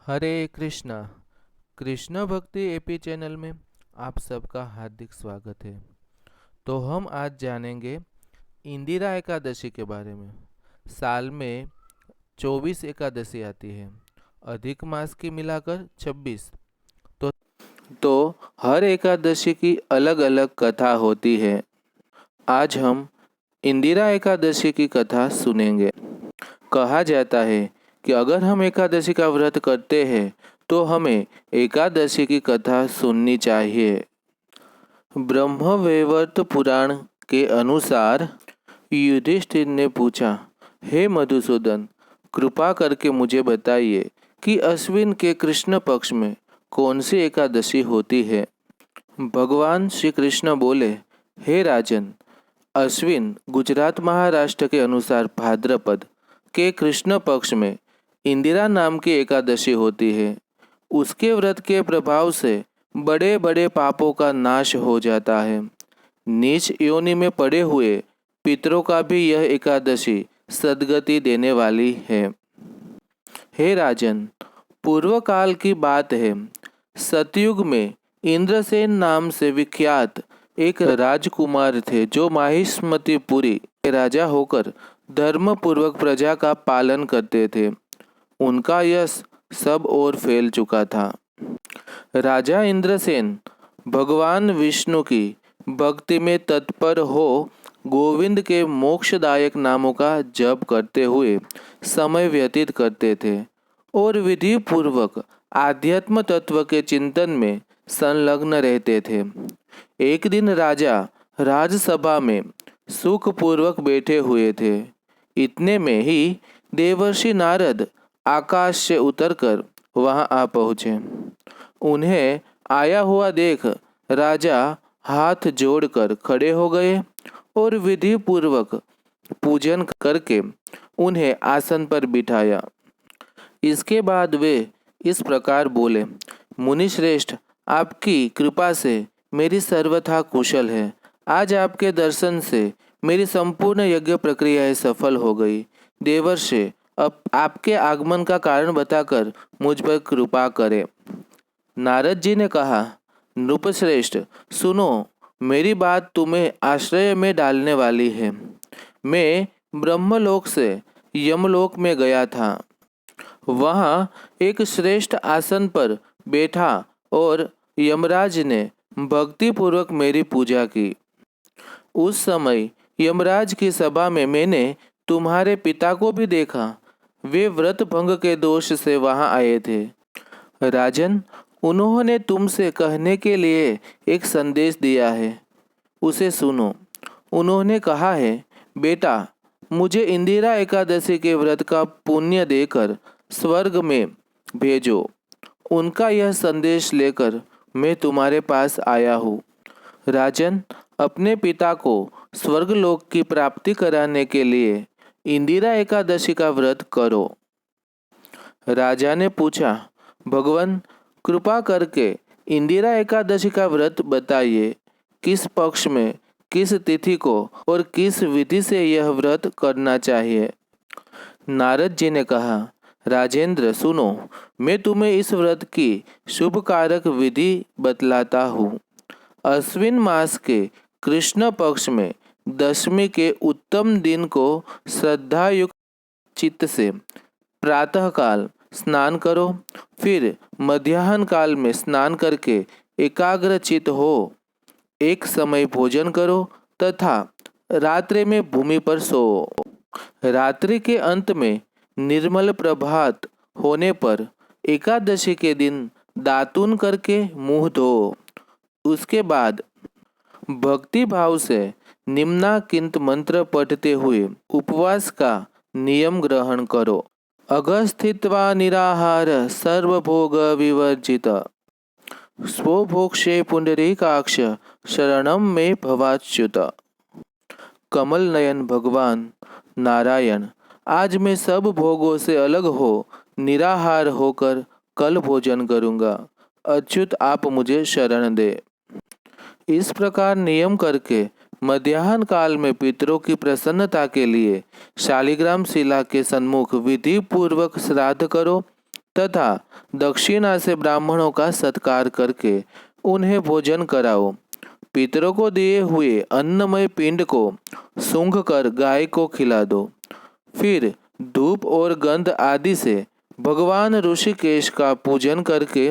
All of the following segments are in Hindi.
हरे कृष्णा। कृष्ण भक्ति एपी चैनल में आप सबका हार्दिक स्वागत है। तो हम आज जानेंगे इंदिरा एकादशी के बारे में। साल में 24 एकादशी आती है, अधिक मास की मिलाकर 26। तो हर एकादशी की अलग अलग कथा होती है। आज हम इंदिरा एकादशी की कथा सुनेंगे। कहा जाता है कि अगर हम एकादशी का व्रत करते हैं तो हमें एकादशी की कथा सुननी चाहिए। ब्रह्मवैवर्त पुराण के अनुसार युधिष्ठिर ने पूछा, हे मधुसूदन, कृपा करके मुझे बताइए कि अश्विन के कृष्ण पक्ष में कौन सी एकादशी होती है। भगवान श्री कृष्ण बोले, हे राजन, अश्विन गुजरात महाराष्ट्र के अनुसार भाद्रपद के कृष्ण पक्ष में इंदिरा नाम की एकादशी होती है। उसके व्रत के प्रभाव से बड़े बड़े पापों का नाश हो जाता है। नीच योनि में पड़े हुए पितरों का भी यह एकादशी सद्गति देने वाली है। हे राजन, पूर्व काल की बात है। सतयुग में इंद्रसेन नाम से विख्यात एक राजकुमार थे जो माहिष्मतिपुरी के राजा होकर धर्म पूर्वक प्रजा का पालन करते थे। उनका यश सब ओर फैल चुका था। राजा इंद्रसेन भगवान विष्णु की भक्ति में तत्पर हो गोविंद के मोक्षदायक नामों का जप करते हुए समय व्यतीत करते थे और विधि पूर्वक आध्यात्म तत्व के चिंतन में संलग्न रहते थे। एक दिन राजा राजसभा में सुखपूर्वक बैठे हुए थे। इतने में ही देवर्षि नारद आकाश से उतरकर वहां आ पहुँचे। उन्हें आया हुआ देख राजा हाथ जोड़कर खड़े हो गए और विधि पूर्वक पूजन करके उन्हें आसन पर बिठाया। इसके बाद वे इस प्रकार बोले, मुनि श्रेष्ठ, आपकी कृपा से मेरी सर्वथा कुशल है। आज आपके दर्शन से मेरी संपूर्ण यज्ञ प्रक्रियाएं सफल हो गई। देवर्षि, अब आपके आगमन का कारण बताकर मुझ पर कृपा करें। नारद जी ने कहा, नृपश्रेष्ठ, सुनो, मेरी बात तुम्हें आश्रय में डालने वाली है। मैं ब्रह्मलोक से यमलोक में गया था। वहाँ एक श्रेष्ठ आसन पर बैठा और यमराज ने भक्ति पूर्वक मेरी पूजा की। उस समय यमराज की सभा में मैंने तुम्हारे पिता को भी देखा। वे व्रत भंग के दोष से वहां आए थे। राजन, उन्होंने तुमसे कहने के लिए एक संदेश दिया है, उसे सुनो। उन्होंने कहा है, बेटा, मुझे इंदिरा एकादशी के व्रत का पुण्य देकर स्वर्ग में भेजो। उनका यह संदेश लेकर मैं तुम्हारे पास आया हूँ। राजन, अपने पिता को स्वर्गलोक की प्राप्ति कराने के लिए इंदिरा एकादशी का व्रत करो। राजा ने पूछा, भगवान, कृपा करके इंदिरा एकादशी का व्रत बताइए। किस पक्ष में, किस तिथि को और किस विधि से यह व्रत करना चाहिए। नारद जी ने कहा, राजेंद्र, सुनो, मैं तुम्हें इस व्रत की शुभ कारक विधि बतलाता हूँ। अश्विन मास के कृष्ण पक्ष में दशमी के उत्तम दिन को श्रद्धा युक्त चित्त से प्रातःकाल स्नान करो। फिर मध्याह्न काल में स्नान करके एकाग्र चित्त हो एक समय भोजन करो तथा रात्रि में भूमि पर सो। रात्रि के अंत में निर्मल प्रभात होने पर एकादशी के दिन दातून करके मुंह धो। उसके बाद भक्ति भाव से निम्नाकिंत मंत्र पढ़ते हुए उपवास का नियम ग्रहण करो। अगस्थित्वा निराहार सर्वभोग विवर्जित स्वभोक्षे पुंडरीकाक्ष शरणम में भवाच्युत। कमल नयन भगवान नारायण, आज मैं सब भोगों से अलग हो निराहार होकर कल भोजन करूंगा। अच्युत, आप मुझे शरण दे। इस प्रकार नियम करके मध्याह्न काल में पितरों की प्रसन्नता के लिए शालिग्राम शिला के सन्मुख विधि पूर्वक श्राद्ध करो तथा दक्षिणा से ब्राह्मणों का सत्कार करके उन्हें भोजन कराओ। पितरों को दिए हुए अन्नमय पिंड को सूंघ कर गाय को खिला दो। फिर धूप और गंध आदि से भगवान ऋषिकेश का पूजन करके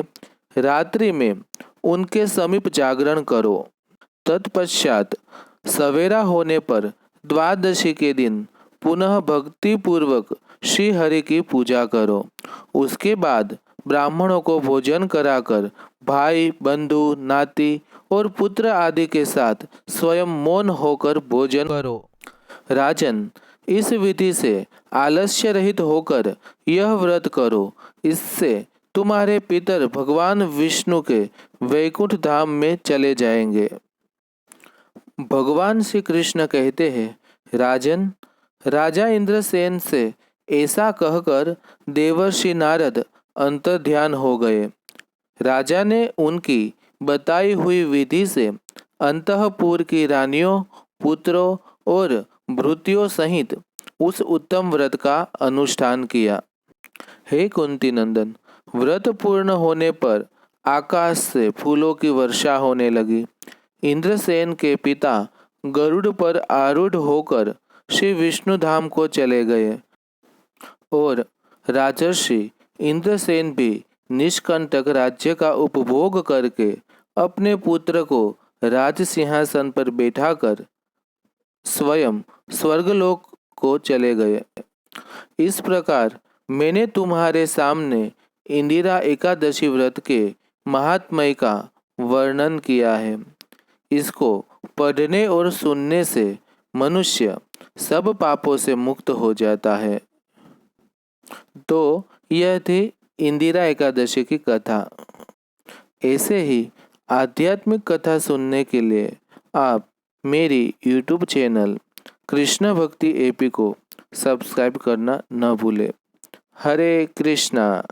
रात्रि में उनके समीप जागरण करो। तत्पश्चात सवेरा होने पर द्वादशी के दिन पुनः भक्ति पूर्वक श्री हरि की पूजा करो। उसके बाद ब्राह्मणों को भोजन कराकर भाई बंधु नाती और पुत्र आदि के साथ स्वयं मौन होकर भोजन करो। राजन, इस विधि से आलस्य रहित होकर यह व्रत करो। इससे तुम्हारे पितर भगवान विष्णु के वैकुंठ धाम में चले जाएंगे। भगवान श्री कृष्ण कहते हैं, राजन, राजा इंद्रसेन से ऐसा कहकर देवर्षि नारद अंतर्ध्यान हो गए। राजा ने उनकी बताई हुई विधि से अंतःपुर की रानियों, पुत्रों और भृत्यों सहित उस उत्तम व्रत का अनुष्ठान किया। हे कुंती नंदन, व्रत पूर्ण होने पर आकाश से फूलों की वर्षा होने लगी। इंद्रसेन के पिता गरुड़ पर आरूढ़ होकर श्री विष्णु धाम को चले गए और राजर्षि इंद्रसेन भी निष्कंटक राज्य का उपभोग करके अपने पुत्र को राज सिंहासन पर बैठाकर स्वयं स्वर्गलोक को चले गए। इस प्रकार मैंने तुम्हारे सामने इंदिरा एकादशी व्रत के महात्म्य का वर्णन किया है। इसको पढ़ने और सुनने से मनुष्य सब पापों से मुक्त हो जाता है। तो यह थी इंदिरा एकादशी की कथा। ऐसे ही आध्यात्मिक कथा सुनने के लिए आप मेरी YouTube चैनल कृष्ण भक्ति एपी को सब्सक्राइब करना न भूलें। हरे कृष्णा।